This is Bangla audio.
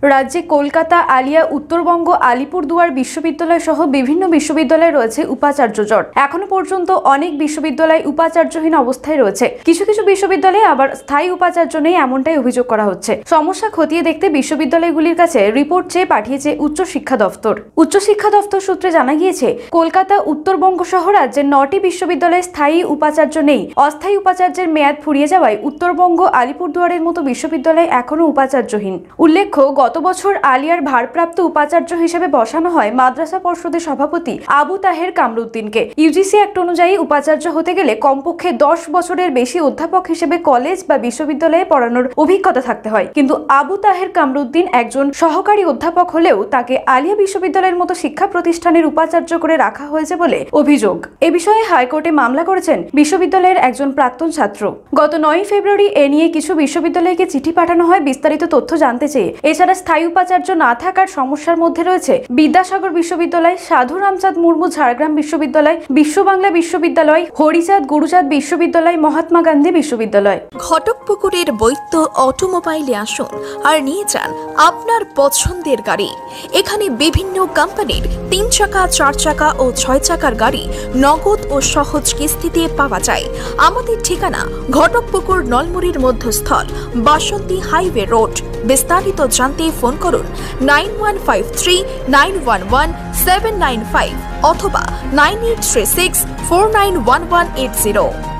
রাজ্যে কলকাতা, আলিয়া, উত্তরবঙ্গ, আলিপুরদুয়ার বিশ্ববিদ্যালয় সহ বিভিন্ন বিশ্ববিদ্যালয়ে রয়েছে উপাচার্য জট। এখনো পর্যন্ত অনেক বিশ্ববিদ্যালয় উপাচার্যহীন অবস্থায় রয়েছে। কিছু কিছু বিশ্ববিদ্যালয়ে আবার স্থায়ী উপাচার্য নেই, এমনটাই অভিযোগ করা হচ্ছে। সমস্যা খতিয়ে দেখতে বিশ্ববিদ্যালয়গুলির কাছে রিপোর্ট চেয়ে পাঠিয়েছে উচ্চ শিক্ষা দফতর। উচ্চ শিক্ষা দফতর সূত্রে জানা গিয়েছে, কলকাতা, উত্তরবঙ্গ সহ রাজ্যের 9টি বিশ্ববিদ্যালয়ে স্থায়ী উপাচার্য নেই। অস্থায়ী উপাচার্যের মেয়াদ ফুরিয়ে যাওয়ায় উত্তরবঙ্গ, আলিপুরদুয়ারের মতো বিশ্ববিদ্যালয় এখনো উপাচার্যহীন। উল্লেখ্য, গত বছর আলিয়ার ভারপ্রাপ্ত উপাচার্য হিসেবে বসানো হয় মাদ্রাসা পর্ষদের সভাপতি আবু তাহের কামরুদ্দিনকে। ইউজিসি অ্যাক্ট অনুযায়ী উপাচার্য হতে গেলে কমপক্ষে 10 বছরের বেশি অধ্যাপক হিসেবে কলেজ বা বিশ্ববিদ্যালয়ে পড়ানোর অভিজ্ঞতা থাকতে হয়। কিন্তু আবু তাহের কামরুদ্দিন একজন সহকারী অধ্যাপক হলেও তাকে আলিয়া বিশ্ববিদ্যালয়ের মতো শিক্ষা প্রতিষ্ঠানের উপাচার্য করে রাখা হয়েছে বলে অভিযোগ। এ বিষয়ে হাইকোর্টে মামলা করেছেন বিশ্ববিদ্যালয়ের একজন প্রাক্তন ছাত্র। গত 9 ফেব্রুয়ারি এ নিয়ে কিছু বিশ্ববিদ্যালয়কে চিঠি পাঠানো হয় বিস্তারিত তথ্য জানতে চেয়ে। এছাড়া স্থায়ী উপাচার্য না থাকার সমস্যার মধ্যে রয়েছে বিদ্যাসাগর বিশ্ববিদ্যালয়, সাধু রামচাঁদ মুর্মু ঝাড়গ্রাম বিশ্ববিদ্যালয়, বিশ্ব বাংলা বিশ্ববিদ্যালয়, হরিচাঁদ গুরুচাঁদ বিশ্ববিদ্যালয়, মহাত্মা গান্ধী বিশ্ববিদ্যালয়। ঘটকপুকুরের বৈদ্য অটোমোবাইলে আসুন আর নিয়ে যান আপনার পছন্দের গাড়ি। এখানে বিভিন্ন কোম্পানির 3 চাকা, 4 চাকা ও 6 চাকার গাড়ি নগদ ও সহজ কিস্তিতে পাওয়া যায়। আমাদের ঠিকানা ঘটকপুকুর নলমুড়ির মধ্যস্থল, বাসন্তী হাইওয়ে রোড। বিস্তারিত জানতে ফোন করুন 9153911795 অথবা 9836491180।